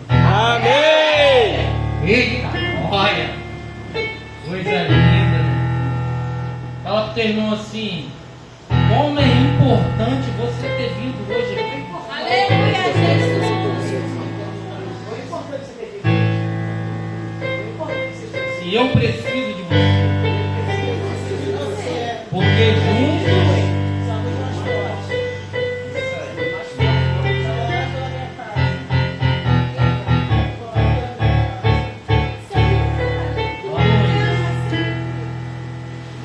Amém! Eita, olha! Coisa linda! Fala pro teu irmão assim: como é importante você ter vindo hoje aqui. Aleluia, Jesus! Se eu preciso de você, porque juntos.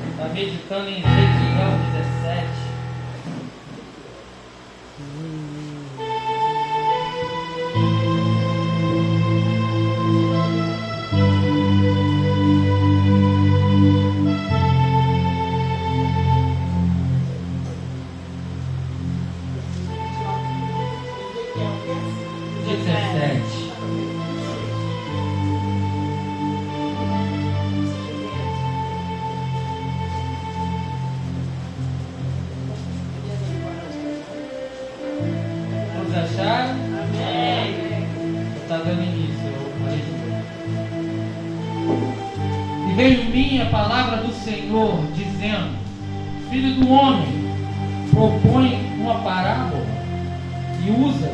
Está meditando em Ezequiel 17. Vamos achar? Amém. Está dando início. E veio em mim a palavra do Senhor, dizendo: Filho do homem, propõe uma parábola e usa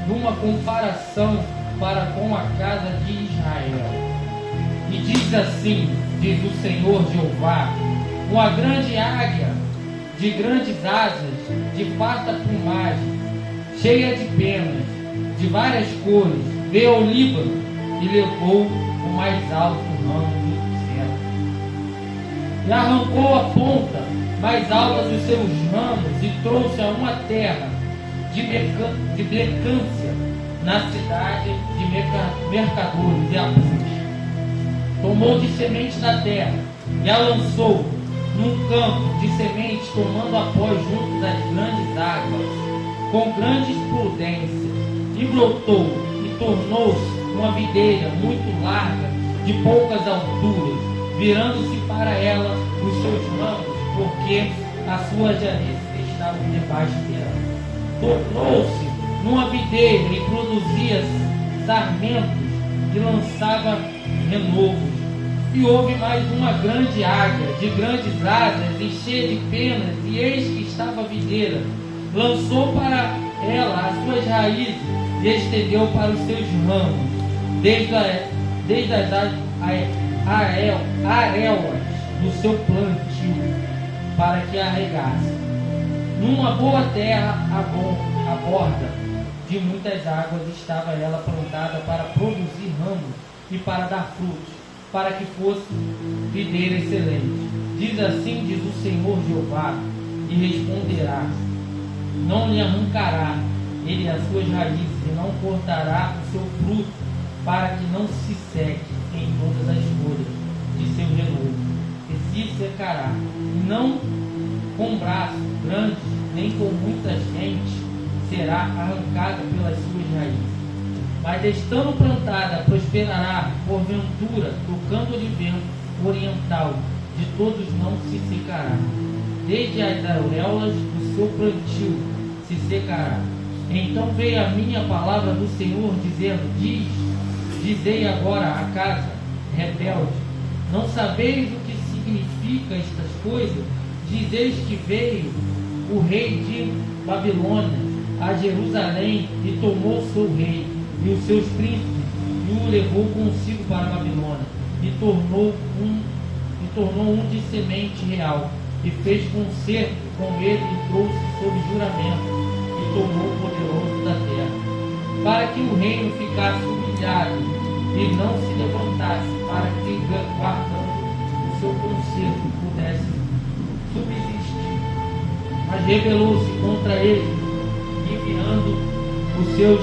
uma comparação para com a casa de Israel. E diz assim, diz o Senhor Jeová: uma grande águia, de grandes asas, de farta plumagem, cheia de penas, de várias cores, veio ao Líbano e levou o mais alto ramo do céu. E arrancou a ponta mais alta dos seus ramos e trouxe a uma terra de mercância na cidade de mercadores e a pus. Tomou de semente da terra e a lançou num campo de semente, tomando após junto das grandes águas, com grande prudência, e brotou e tornou-se uma videira muito larga, de poucas alturas, virando-se para ela os seus ramos, porque as suas janeças estavam debaixo dela. Tornou-se numa videira e produzia sarmentos e lançava renovos. E houve mais uma grande águia, de grandes asas e cheia de penas, e eis que estava a videira. Lançou para ela as suas raízes e estendeu para os seus ramos, desde as areolas do seu plantio, para que a regasse. Numa boa terra à borda de muitas águas estava ela plantada para produzir ramos e para dar frutos, para que fosse videira excelente. Diz assim, diz o Senhor Jeová, e responderá: não lhe arrancará ele as suas raízes, e não cortará o seu fruto, para que não se seque em todas as folhas de seu renovo, e se secará, não com braços grandes, nem com muita gente, será arrancada pelas suas raízes. Mas estando plantada, prosperará, porventura, tocando-lhe vento oriental, de todos não se secará. Desde as auréolas do seu plantio se secará. Então veio a minha palavra do Senhor, dizendo: dizei agora à casa rebelde: não sabeis o que significa estas coisas? Dizeis que veio o rei de Babilônia a Jerusalém e tomou seu rei e os seus príncipes e o levou consigo para a Babilônia e tornou um de semente real e fez concerto com ele e trouxe sob juramento e tomou o poderoso da terra, para que o reino ficasse humilhado e não se levantasse, para que guardando o seu concerto pudesse subsistir. Mas rebelou-se contra ele, enviando os seus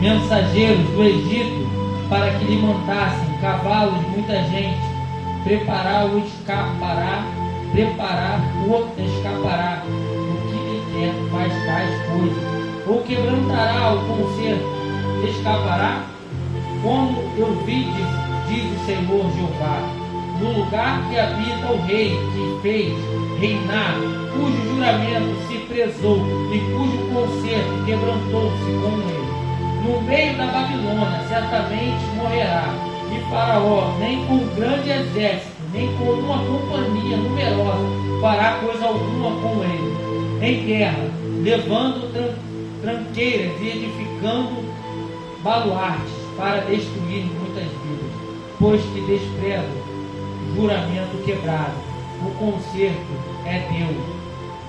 mensageiros do Egito para que lhe mandassem cavalos de muita gente, preparar o escapará, o que lhe quer faz tais coisas, ou quebrantará o concerto, escapará, como eu vi, diz o Senhor Jeová, no lugar que habita o rei que fez reinar, cujo juramento se prezou e cujo concerto quebrantou-se com ele. No meio da Babilônia certamente morrerá, e Faraó, nem com grande exército, nem com uma companhia numerosa, fará coisa alguma com ele, em guerra, levando tranqueiras e edificando baluartes para destruir muitas vidas, pois que desprezam juramento quebrado, o conserto é Deus,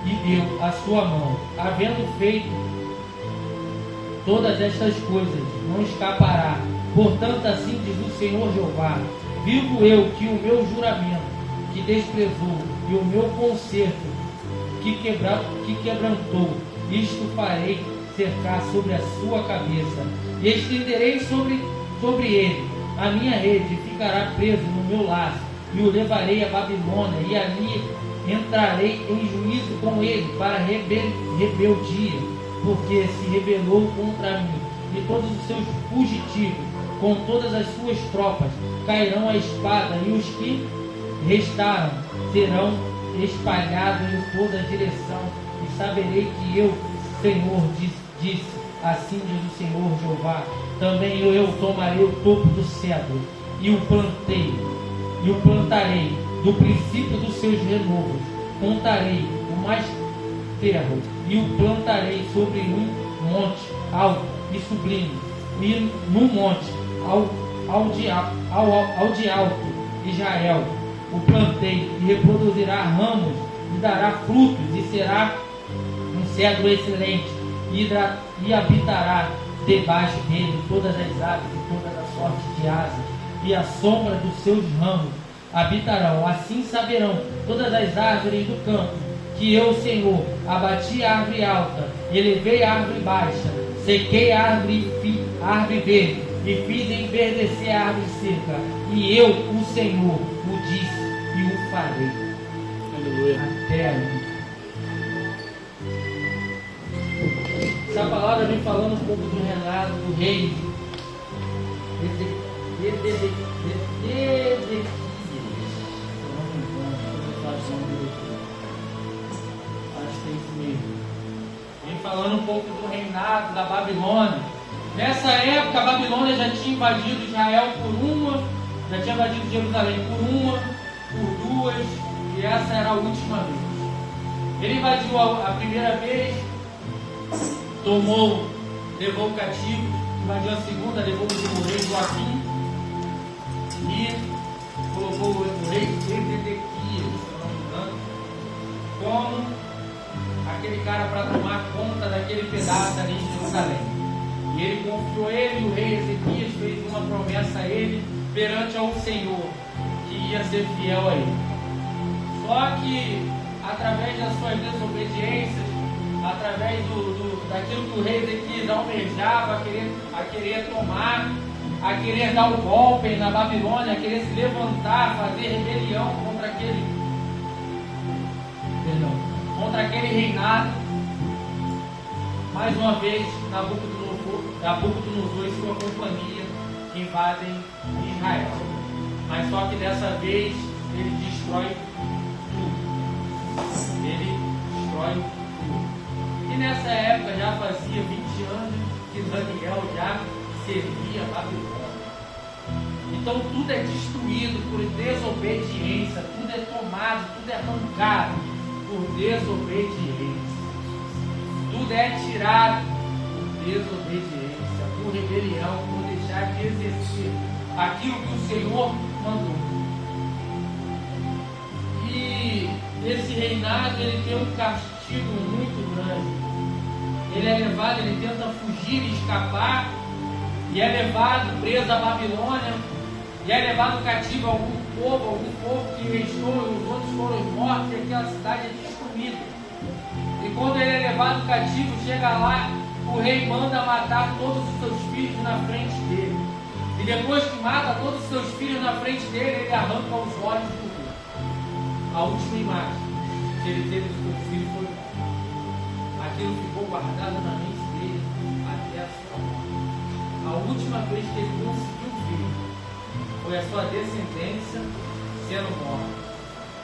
e deu a sua mão. Havendo feito todas estas coisas, não escapará. Portanto, assim diz o Senhor Jeová: vivo eu que o meu juramento, que desprezou, e o meu conserto, que quebrantou, isto farei cercar sobre a sua cabeça, e estenderei sobre ele a minha rede, e ficará preso no meu laço, e o levarei a Babilônia, e ali entrarei em juízo com ele para rebeldia, porque se rebelou contra mim, e todos os seus fugitivos, com todas as suas tropas, cairão a espada, e os que restaram serão espalhados em toda a direção, e saberei que eu, Senhor, disse, assim diz o Senhor Jeová: também eu tomarei o topo do cedro, e o plantarei do princípio dos seus renovos, montarei o mais terro, e o plantarei sobre um monte alto e sublime, e num monte ao de alto Israel o plantei, e reproduzirá ramos, e dará frutos, e será um cedro excelente, e habitará debaixo dele todas as aves e todas as sortes de asas, e a sombra dos seus ramos habitarão. Assim saberão todas as árvores do campo que eu, Senhor, abati a árvore alta, elevei a árvore baixa, sequei a árvore verde, e fiz enverdecer a árvore seca. E eu, o Senhor, o disse e o farei. Aleluia. Até aí. Essa palavra vem falando um pouco do relato do rei Vem falando um pouco do reinado da Babilônia. Nessa época, a Babilônia já tinha invadido Israel já tinha invadido Jerusalém por duas, e essa era a última vez. Ele invadiu a primeira vez, levou o cativo, invadiu a segunda, levou o rei Joaquim e colocou o rei Ezequias, se não me engano, como aquele cara para tomar conta daquele pedaço ali em Jerusalém. E ele confiou ele, o rei Ezequias fez uma promessa a ele perante ao Senhor, que ia ser fiel a ele. Só que através das suas desobediências, através daquilo que o rei Ezequias almejava, a querer tomar, a querer dar o golpe na Babilônia, a querer se levantar, fazer rebelião contra aquele reinado, mais uma vez Nabucodonosor e sua companhia invadem Israel. Mas só que dessa vez ele destrói tudo. E nessa época já fazia 20 anos que Daniel já servia a Babilônia. Então tudo é destruído por desobediência, tudo é tomado, tudo é arrancado por desobediência. Tudo é tirado por desobediência, por rebelião, por deixar de exercer aquilo que o Senhor mandou. E esse reinado, ele tem um castigo muito grande. Ele é levado, ele tenta fugir e escapar, e é levado preso à Babilônia, e é levado cativo a algum povo que restou, e os outros foram mortos, e aquela cidade é destruída. E quando ele é levado cativo, chega lá, o rei manda matar todos os seus filhos na frente dele. E depois que mata todos os seus filhos na frente dele, ele arranca os olhos do rei. A última imagem que ele teve do seu filho foi morto. Aquilo ficou guardado na mente dele até a sua morte. A última vez que ele conseguiu ver foi a sua descendência sendo morta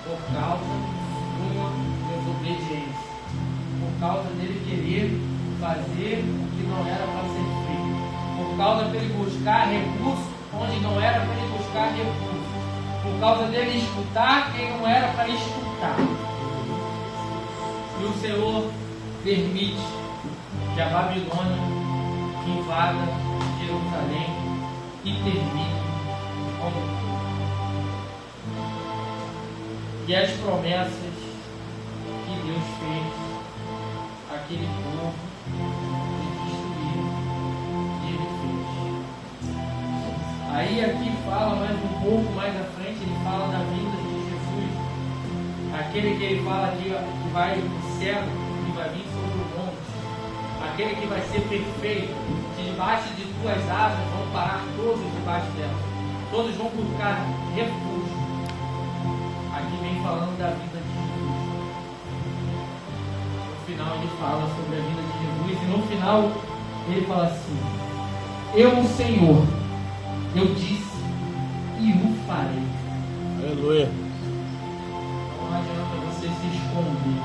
por causa de uma desobediência, por causa dele querer fazer o que não era para ser feito, por causa dele buscar recurso onde não era para ele buscar recurso, por causa dele escutar quem não era para escutar. E o Senhor permite que a Babilônia invada Jerusalém e termine com tudo. E as promessas que Deus fez àquele povo de destruir, e ele fez. Aí aqui fala mais um pouco mais à frente, ele fala da vinda de Jesus, aquele que ele fala que vai no céu e vai vir sobre o monte, aquele que vai ser perfeito, debaixo de tuas asas vão parar todos debaixo dela, todos vão buscar refúgio. Aqui vem falando da vida de Jesus. No final ele fala sobre a vida de Jesus e no final ele fala assim: eu, o Senhor, eu disse e o farei. Aleluia. Não adianta você se esconder.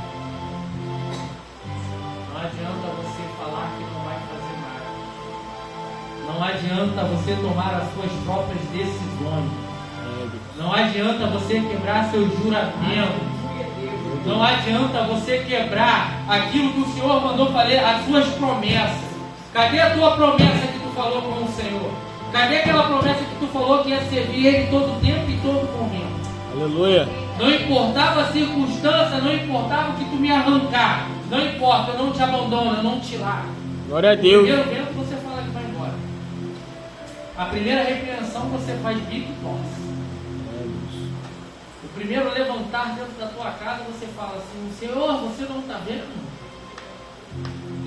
Não adianta você falar que não vai fazer nada. Não adianta você tomar as suas próprias decisões. Não adianta você quebrar seu juramento. Não adianta você quebrar aquilo que o Senhor mandou fazer, as suas promessas. Cadê a tua promessa que tu falou com o Senhor? Cadê aquela promessa que tu falou que ia servir Ele todo tempo e todo momento? Aleluia. Não importava a circunstância, não importava o que tu me arrancar. Não importa, eu não te abandono, eu não te largo. Glória a Deus. O primeiro vento você fala que vai embora. A primeira repreensão você faz bico e tosse. O primeiro levantar dentro da tua casa você fala assim: Senhor, você não está vendo?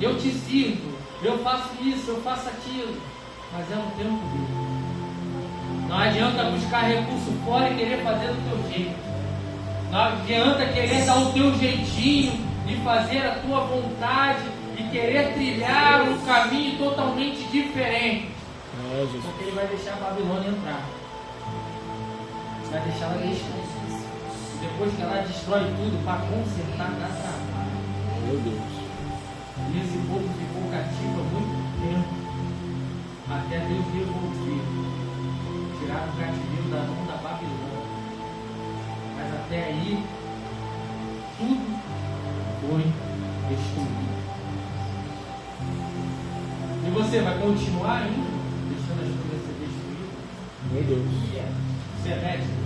Eu te sirvo, eu faço isso, eu faço aquilo. Mas é um tempo dele. Não adianta buscar recurso fora e querer fazer do teu jeito. Não adianta querer dar o teu jeitinho e fazer a tua vontade e querer trilhar um caminho totalmente diferente. Porque ele vai deixar a Babilônia entrar. Vai deixar ela deixar. Depois que ela destrói tudo para consertar, dá trabalho. Meu Deus. E esse povo ficou cativo há muito tempo, até Deus devolver, tirar o cativeiro da mão da Babilônia. Mas até aí, tudo foi destruído. E você vai continuar ainda, deixando as coisas ser destruídas? Meu Deus. Você é médico?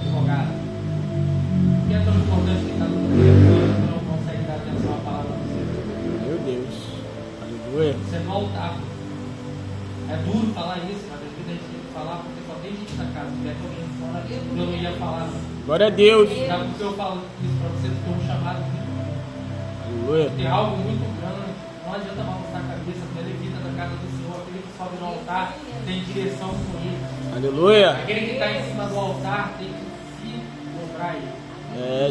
Advogado? Por que é tão importante que está no telefone que não consegue dar atenção à palavra do Senhor? Meu Deus. Aleluia. Você não voltar. É duro falar isso, mas às vezes a gente tem que falar porque só tem gente na casa. Se tivesse alguém fora, eu não ia falar. Glória a Deus. Sabe por que eu falo isso para você? Porque é um chamado muito grande. Aleluia. Tem algo muito grande. Não adianta balançar a cabeça. Tu é levita da casa do Senhor. Aquele que sobe no altar tem direção com ele. Aleluia. Aquele que está em cima do altar tem que se dobrar ele.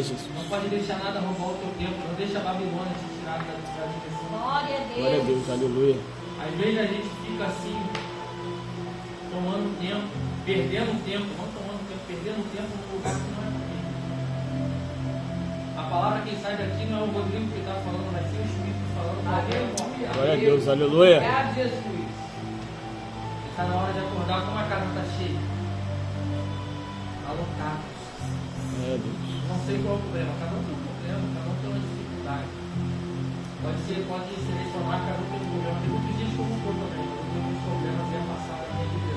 Jesus. Não pode deixar nada roubar o teu tempo. Não deixa a Babilônia te tirar da direção. Glória a Glória a Deus. Deus. Aleluia. Às vezes a gente fica assim, tomando tempo, perdendo tempo, não tomando tempo, perdendo tempo num lugar que não é para ele. A palavra que sai daqui não é o Rodrigo que está falando, vai ser o Espírito falando. Glória a Deus. Aleluia. Está na hora de acordar como a casa está cheia. Está lotado. É, Deus. Não sei qual é o problema, cada um tem um problema, cada um tem uma dificuldade. Pode selecionar, cada um tem um problema. Tem muitos dias que eu não estou também, eu tenho muitos problemas e é passado na minha vida.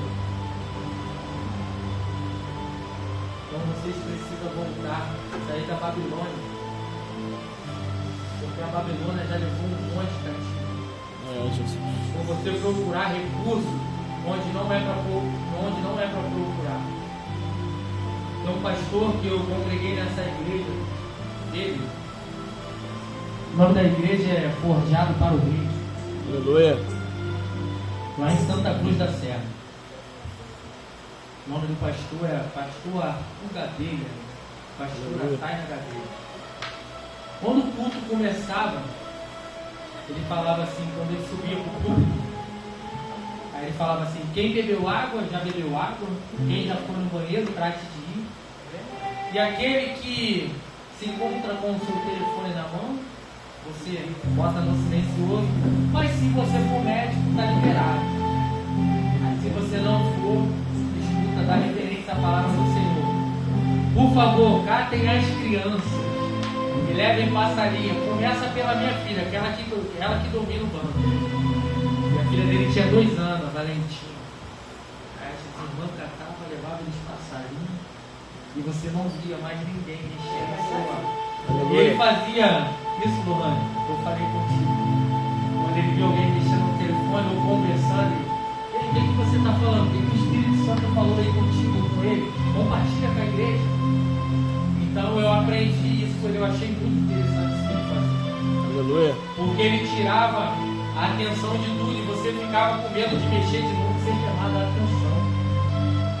Então vocês precisam voltar, sair da Babilônia. Porque a Babilônia já levou um monte de cativo. Jesus. Então você procurar recurso onde não é para procurar. Tem um pastor que eu congreguei nessa igreja dele. O nome da igreja é Forjado para o Rei. Aleluia. Lá em Santa Cruz da Serra. O nome do pastor é Pastor Arthur Gadelha. Pastora Taina Gadelha. Quando o culto começava, ele falava assim, quando ele subia para o púlpito, aí ele falava assim: quem bebeu água, já bebeu água. Quem já foi no banheiro, trate de ir. E aquele que se encontra com o seu telefone na mão, você bota no silencioso. Mas se você for médico, está favor, catem as crianças e levem passarinho. Começa pela minha filha, ela que domina o banco. E a filha dele tinha 2 anos, a Valentina. Aí as irmãs catavam, levavam eles passarinho e você não via mais ninguém mexendo no celular. E ele fazia isso, Lohane, eu falei contigo. Quando ele viu alguém mexendo no telefone ou conversando, ele, o que você está falando? O que o Espírito Santo falou aí contigo, com ele? Compartilha com a igreja. Então eu aprendi isso, porque eu achei muito interessante isso que ele fazia. Aleluia. Porque ele tirava a atenção de tudo e você ficava com medo de mexer de novo sem chamar a atenção.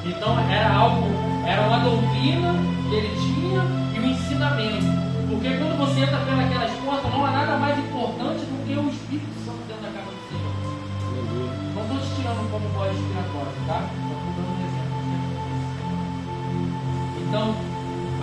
Então era uma doutrina que ele tinha e um ensinamento. Porque quando você entra pelas portas, não há nada mais importante do que o Espírito Santo dentro da casa do Senhor. Aleluia. Não estou te tirando como bode expiatório, tá? Estou dando um exemplo. Então,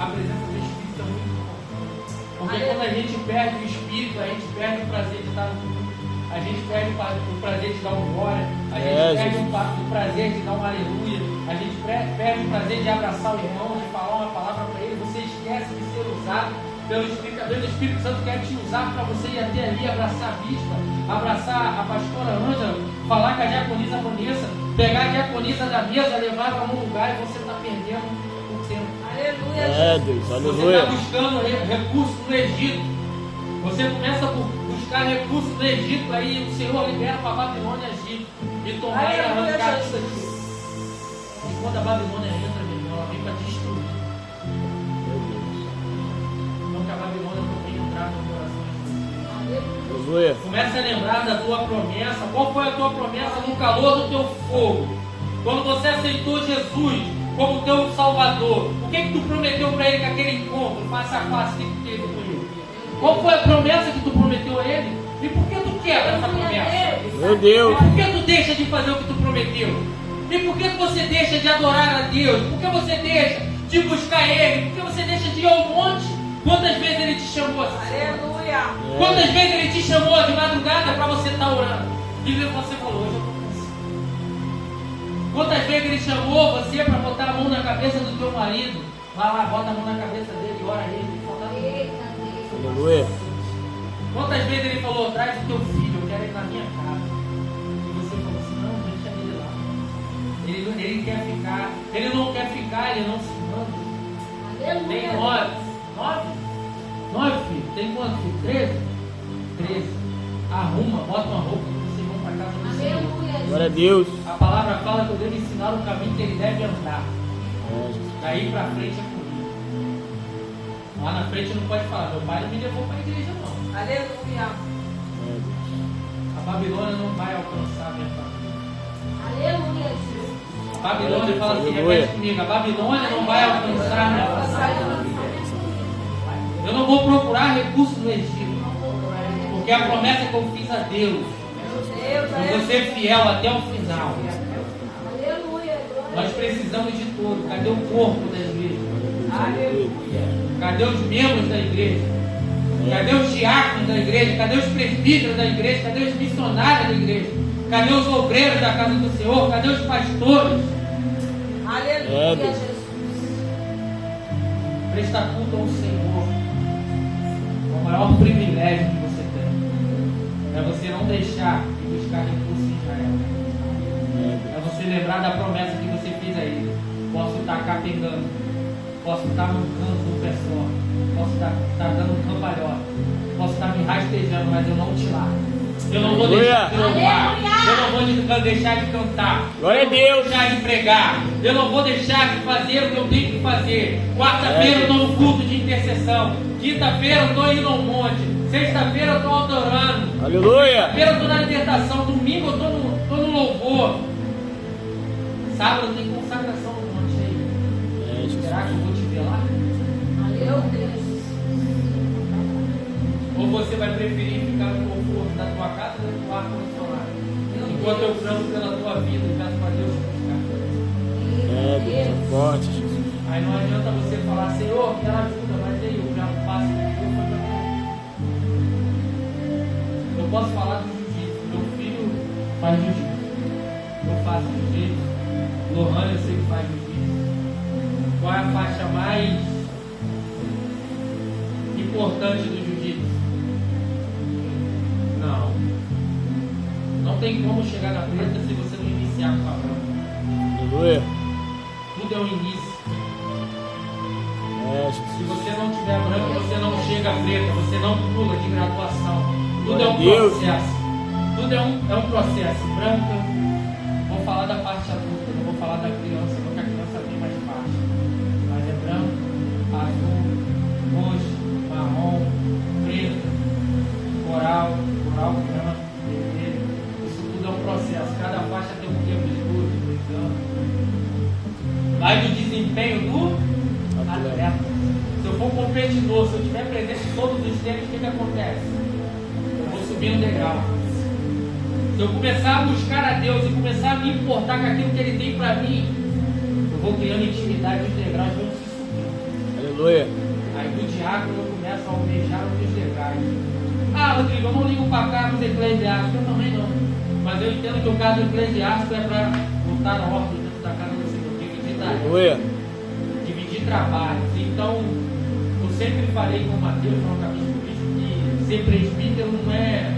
a presença do Espírito é muito importante. Porque quando a gente perde o Espírito, a gente perde o prazer de estar no culto, a gente perde o prazer de dar um glória, a gente perde o prazer de dar um aleluia, a gente perde o prazer de abraçar o irmão, de falar uma palavra para ele. Você esquece de ser usado pelo Espírito. Às vezes o Espírito Santo quer te usar para você ir até ali, abraçar a bispa, abraçar a pastora Ângela, falar com a diaconisa Vanessa, pegar a diaconisa da mesa, levar para um lugar e você está perdendo o tempo. Aleluia. Deus, Você aleluia. está buscando recursos no Egito. Você começa por buscar recursos no Egito, aí o Senhor libera para a Babilônia agir e tomar e arrancar isso aqui. E quando a Babilônia entra, meu irmão, ela vem para destruir. Meu Deus. Então que a Babilônia não vem entrar no coração de você. Aleluia. Comece a lembrar da tua promessa. Qual foi a tua promessa no calor do teu fogo? Quando você aceitou Jesus como teu Salvador, o que tu prometeu para ele com aquele encontro, face a face que tu teve com ele? Qual foi a promessa que tu prometeu a ele? E por que tu quebra essa promessa? Meu Deus. E por que tu deixa de fazer o que tu prometeu? E por que você deixa de adorar a Deus? Por que você deixa de buscar Ele? Por que você deixa de ir ao monte? Quantas vezes Ele te chamou? Aleluia. Quantas vezes Ele te chamou de madrugada para você estar orando? E você falou, hoje eu estou cansado. Quantas vezes Ele chamou você para botar a mão na cabeça do teu marido? Vai lá, bota a mão na cabeça dele e ora a ele. Aleluia. Quantas vezes Ele falou, traz o teu filho, eu quero ir na minha casa. E você falou assim, não, deixa ele lá. Ele quer ficar, ele não quer ficar, ele não se manda. Tem 9. 9, filho. Tem quanto, filho? 13. Arruma, bota uma roupa que vocês vão para casa do Senhor. Glória a Deus. A palavra fala que eu devo ensinar o caminho que ele deve andar. Daí para frente é comigo. Lá na frente não pode falar, meu pai não me levou para a igreja não. Aleluia. A Babilônia não vai alcançar a minha família. Aleluia, Jesus. A Babilônia fala assim, repete comigo, a Babilônia não vai alcançar a minha família. Eu não vou procurar recursos no Egito, porque a promessa que eu fiz a Deus, eu vou ser fiel até o final. Aleluia. Nós precisamos de tudo. Cadê o corpo da igreja? Aleluia. Cadê os membros da igreja? Cadê os diáconos da igreja? Cadê os presbíteros da igreja? Cadê os missionários da igreja? Cadê os obreiros da casa do Senhor? Cadê os pastores? Aleluia, Jesus. Presta culto ao Senhor. O maior privilégio que você tem é você não deixar de buscar recursos em Israel. É você lembrar da promessa que você fez a ele. Posso estar capengando, posso estar mancando no pé só, posso estar dando cambalhota, posso estar me rastejando, mas eu não te largo. Eu não vou deixar de louvar, eu não vou deixar de cantar, Glória a eu não Deus. vou deixar de pregar, eu não vou deixar de fazer o que eu tenho que fazer. Quarta-feira eu estou no culto de intercessão, quinta-feira eu estou indo ao monte, sexta-feira eu estou adorando, Aleluia. sexta-feira eu estou na libertação, domingo eu estou no louvor, sábado tem consagração no monte aí. Será que eu vou te ver lá? Aleluia. Ou você vai preferir ficar no conforto da tua casa ou do ar condicionado? Enquanto eu clamo pela tua vida, eu peço para Deus buscar. Forte, Jesus. Aí não adianta você falar, Senhor, quero ajuda, mas aí eu já faço o que eu vou fazer. Eu posso falar do jiu-jitsu. Meu filho faz jiu-jitsu. Eu faço jiu-jitsu. Lohane eu sei que faz jiu-jitsu. Qual é a faixa mais importante do jiu-jitsu? Não. Não tem como chegar na preta se você não iniciar com a branca. Aleluia. Tudo é um início. Se Jesus. você não tiver branca, você não chega à preta, você não pula de graduação. Tudo Glória é a um Deus. processo. Tudo é um processo. Branca, vou falar da parte adulta, não vou falar da criança, porque a criança tem mais faixa. Mas é branco, azul, roxo, marrom, preto, coral, branco, vermelho. Isso tudo é um processo. Cada faixa tem um tempo de luz, de exame. Vai do desempenho do atleta. Se eu for competidor, se eu tiver presente em todos os tempos, o que acontece? Eu vou subir um degrau. Se eu começar a buscar a Deus e começar a me importar com aquilo que Ele tem para mim, eu vou criando intimidade, os degraus vão se subindo. Aleluia. Aí do diácono eu começo a almejar os degraus. Ah, Rodrigo, eu não ligo para cargos eclesiásticos, eu também não. Mas eu entendo que o cargo eclesiástico é para botar na ordem dentro da casa do Senhor, dividir tarefa, Aleluia. dividir trabalhos. Então, eu sempre falei com o Mateus, no caminho político, que ser presbítero não é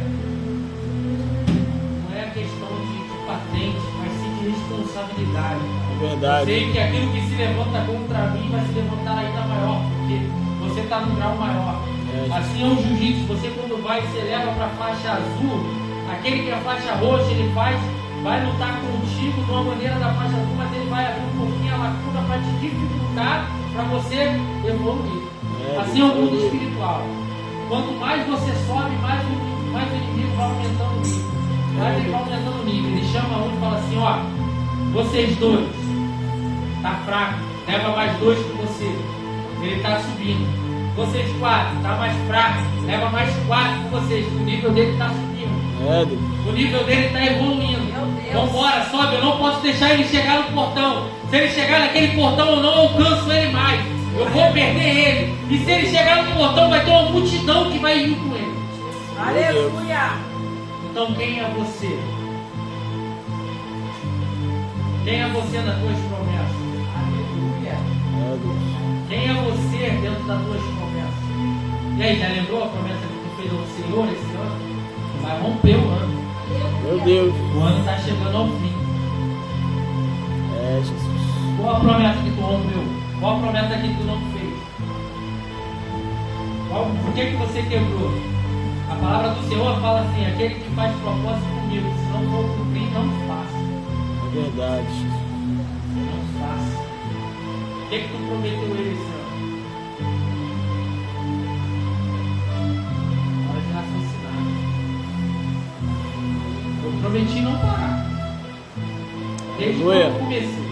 questão de patente, mas sim de responsabilidade. É verdade. Eu sei que aquilo que se levanta contra mim vai se levantar ainda maior, porque você está num grau maior. Assim é o jiu-jitsu, você quando vai e se eleva para a faixa azul, aquele que é a faixa roxa, ele vai lutar contigo de uma maneira da faixa azul, mas ele vai abrir um pouquinho a lacuna para te dificultar, para você evoluir. Assim é o mundo espiritual. Quanto mais você sobe, mais o inimigo vai aumentando o nível. Mas ele vai aumentando o nível. Ele chama um e fala assim: ó, vocês dois, tá fraco, leva mais dois com você. Ele tá subindo. Vocês quatro, tá mais fraco, leva mais quatro com vocês. O nível dele tá subindo. O nível dele tá evoluindo. Vambora, sobe. Eu não posso deixar ele chegar no portão. Se ele chegar naquele portão, eu não alcanço ele mais. Eu vou perder ele. E se ele chegar no portão, vai ter uma multidão que vai ir com ele. Aleluia. Então quem é você? Quem é você nas tuas promessas? Aleluia. Quem é você dentro das tuas promessas? E aí, já lembrou a promessa que tu fez ao Senhor esse ano? Vai romper o ano. Meu Deus. O ano está chegando ao fim. Jesus. Qual a promessa que tu rompeu? Qual a promessa que tu não fez? Por que você quebrou? A palavra do Senhor fala assim: aquele que faz propósito comigo, se não for cumprir, não faça. É verdade. Não faça. O que tu prometeu a ele esse ano? Hora de raciocinar. Eu prometi não parar. Desde quando eu comecei.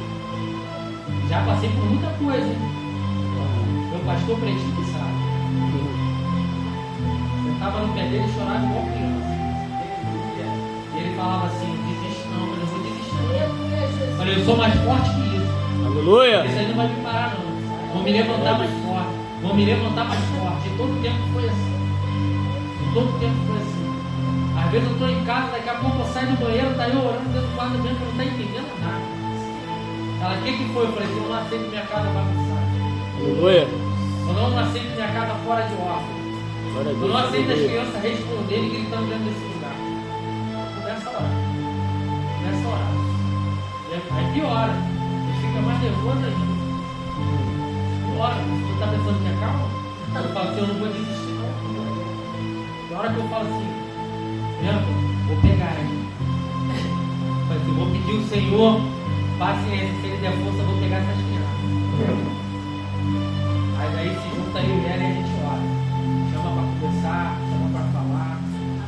Já passei por muita coisa, hein? Meu pastor Pretinho que sabe. Eu estava no pé dele e chorava igual criança. E ele falava assim: desiste não. Eu vou desistir. Eu falei: eu sou mais forte que isso. Aleluia. Isso aí não vai me parar não. Vou me levantar mais forte. Vou me levantar mais forte. E todo tempo foi assim. Todo tempo foi assim. Às vezes eu estou em casa, daqui a pouco eu saio do banheiro, tá eu orando dentro do quarto mesmo, que eu não está entendendo nada. Ela: o que foi? Eu falei: eu não aceito minha casa bagunçada. Aleluia. Eu não aceito minha casa fora de ordem. Eu não aceito as crianças responderem e gritando dentro desse lugar. Começa a orar. Começa a orar. Aí piora. Ele fica mais nervoso ainda. Piora. Você está pensando que é calma? Eu falo assim: eu não vou desistir não. Tem hora que eu falo assim: vou pegar ele. Eu falo assim: vou pedir o Senhor paciência. Se ele der força, eu vou pegar essas crianças. Aí se junta eu e ela e a gente ora. Chama para conversar, chama para falar.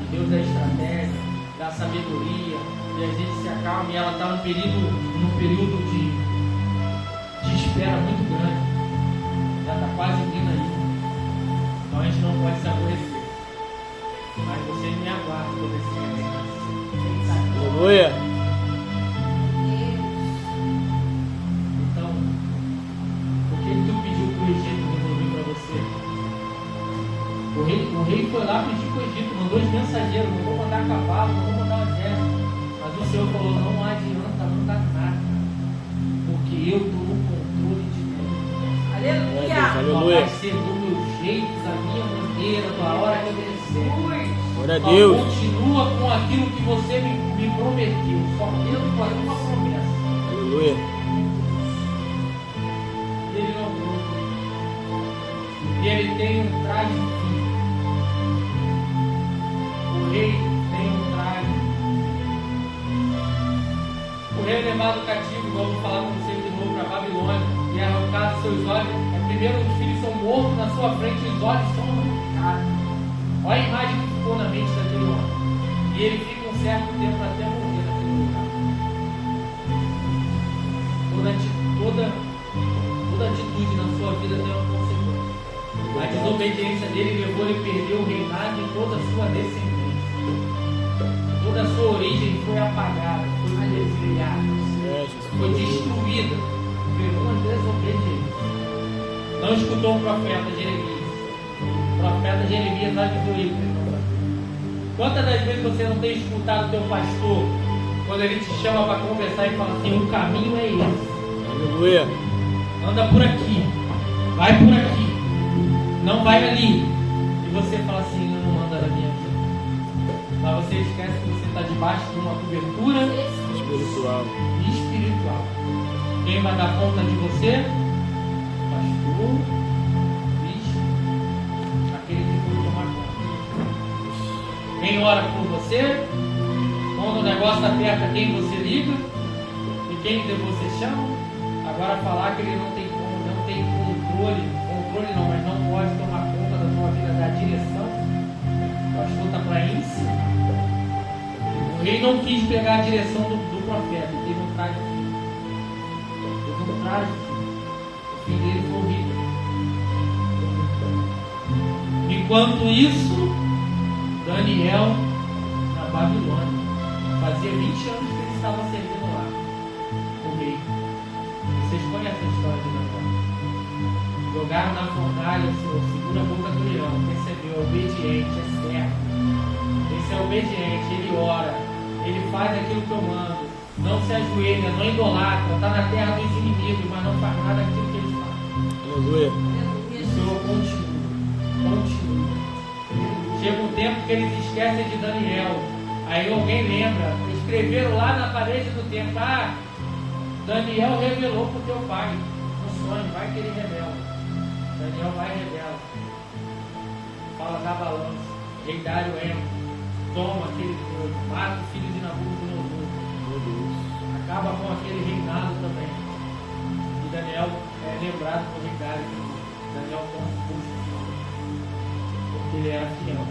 E Deus dá estratégia, dá sabedoria. E a gente se acalma. E ela está num período de espera muito grande. Já está quase vindo aí. Então a gente não pode se aborrecer. Mas vocês me aguardam por esse momento. Aleluia. Então, por que tu pediu para o Egito resolver para você? O rei foi lá pedir para o Egito, mandou os mensageiros, mandou mandar cavalo, mandou mandar o exército. Mas o Senhor falou: não adianta mandar nada, porque eu estou no controle de tudo. Aleluia. Não vai ser do meu jeito, da minha vontade. Glória a Só Deus. continua com aquilo que você me prometeu. Só dentro com uma promessa. Aleluia. E ele não muda. E ele tem um traje fino. O rei tem um traje. O rei é levado cativo, igual eu vou falar com vocês de novo, para a Babilônia. E é arrancado seus olhos. Primeiro os filhos são mortos na sua frente, os olhos são arrancados. Olha a imagem que ficou na mente daquele homem. E ele fica um certo tempo até morrer naquele lugar. Toda atitude na sua vida tem uma consequência. A desobediência dele levou ele a perder o reinado e toda a sua descendência. Toda a sua origem foi apagada, foi desviada, foi destruída por uma desobediência. Não escutou o profeta Jeremias. O profeta Jeremias avisou. Quantas das vezes você não tem escutado o teu pastor quando ele te chama para conversar e fala assim: o caminho é esse. Aleluia. Anda por aqui, vai por aqui, não vai ali. E você fala assim: eu não ando na minha vida. Mas você esquece que você está debaixo de uma cobertura Espiritual. Quem vai dar conta de você? Pastor, bicho, aquele que foi tomar conta. Quem ora por você? Quando o negócio aperta, quem você liga? E quem você chama? Agora falar que ele não tem controle não, mas não pode tomar conta da tua vida, da direção. O pastor está para ensinar. O rei não quis pegar a direção do profeta, ele teve um traje filho. Teve um traje filho. O filho dele foi horrível. Enquanto isso, Daniel, na Babilônia, fazia 20 anos que ele estava servindo lá, o rei. Vocês conhecem a história de Daniel? Jogaram na fornalha, segura a boca do leão, recebeu, obediente, é certo. Esse é obediente, ele ora, ele faz aquilo que eu mando, não se ajoelha, não idolatra, está na terra dos inimigos, mas não faz nada daquilo que ele faz. Aleluia. O Senhor continua. Chega um tempo que eles esquecem de Daniel, aí alguém lembra, escreveram lá na parede do templo: Daniel revelou para o teu pai no sonho, vai que ele revela. Daniel vai e revela. Fala da balança. Rei Dário entra, toma aquele povo, mata o filho de Nabucodonosor. Meu Deus. Acaba com aquele reinado também. E Daniel é lembrado por Rei Dário. Daniel toma o posto, porque ele era fiel.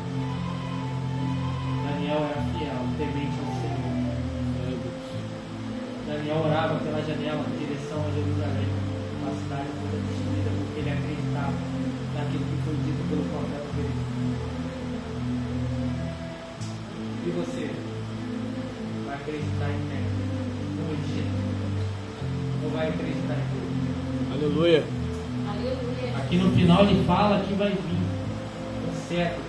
Daniel era fiel, temente ao Senhor. Meu Deus. Daniel orava pela janela em direção a Jerusalém, uma cidade toda destruída, porque ele acreditava naquilo que foi dito pelo profeta dele. E você vai acreditar em quem? No Egito? Ou vai acreditar em Deus? Aleluia. Aqui no final ele fala que vai vir um cetro.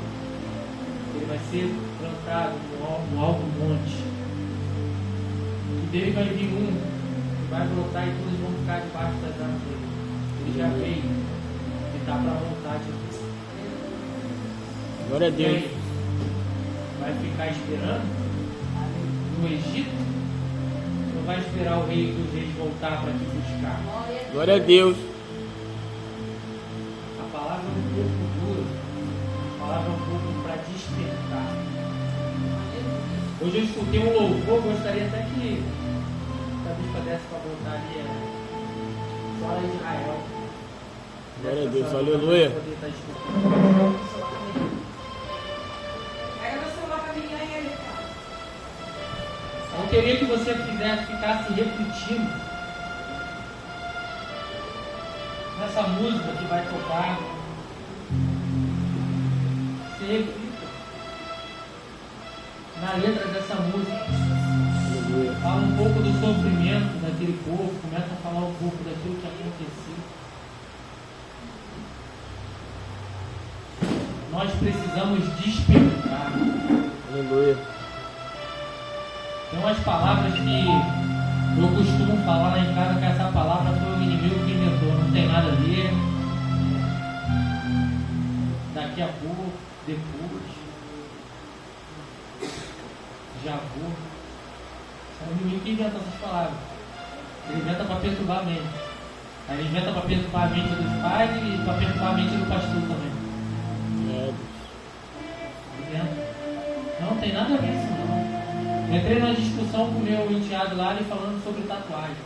Ele vai ser plantado no alto monte. E dele vai vir um que vai brotar e todos vão ficar debaixo das árvores. Ele já veio e está para voltar de novo. Glória a E Deus. aí, vai ficar esperando no Egito? Ou vai esperar o rei dos reis voltar para te buscar? Glória a Deus. A palavra é um pouco dura, a palavra é um pouco para despertar. Hoje eu escutei um louvor, gostaria até que a bispa desse para voltar ali, fora de Israel. Glória a Deus. Aleluia. Poder estar escutando. Pega meu celular pra mim aí, ele tá. Eu queria que você ficasse refletindo nessa música que vai tocar. Se reflita na letra dessa música. Aleluia. Fala um pouco do sofrimento daquele povo, começa a falar um pouco daquilo que aconteceu. Nós precisamos despertar. Aleluia. Tem umas palavras que eu costumo falar lá em casa, que essa palavra foi o inimigo que inventou, não tem nada a ver. Daqui a pouco, depois. já vou. É o inimigo que inventa essas palavras. Ele inventa para perturbar a mente. Aí ele inventa para perturbar a mente dos pais e para perturbar a mente do pastor também. Não tem nada a ver isso não. Eu entrei numa discussão com o meu enteado lá, ele falando sobre tatuagem.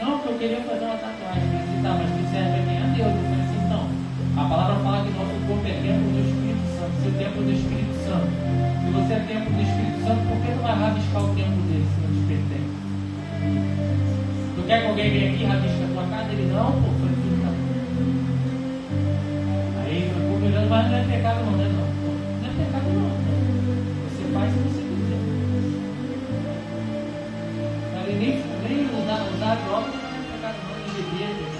Não, que eu queria fazer uma tatuagem. Eu disse, tá, mas tu serve bem a Deus. Eu falei assim, então, a palavra fala que nosso corpo é templo do Espírito Santo. Seu templo do Espírito Santo. Se você é templo do Espírito Santo, por que não vai rabiscar o templo dele se não te pertence? Tu quer que alguém venha aqui e rabisque a tua casa? Ele, não, pô, foi tudo tá. Aí ele ficou me olhando, mas não é pecado não, né? Não é pecado não. Você faz se você quiser. Nem usar droga não é pecado não, nem beber.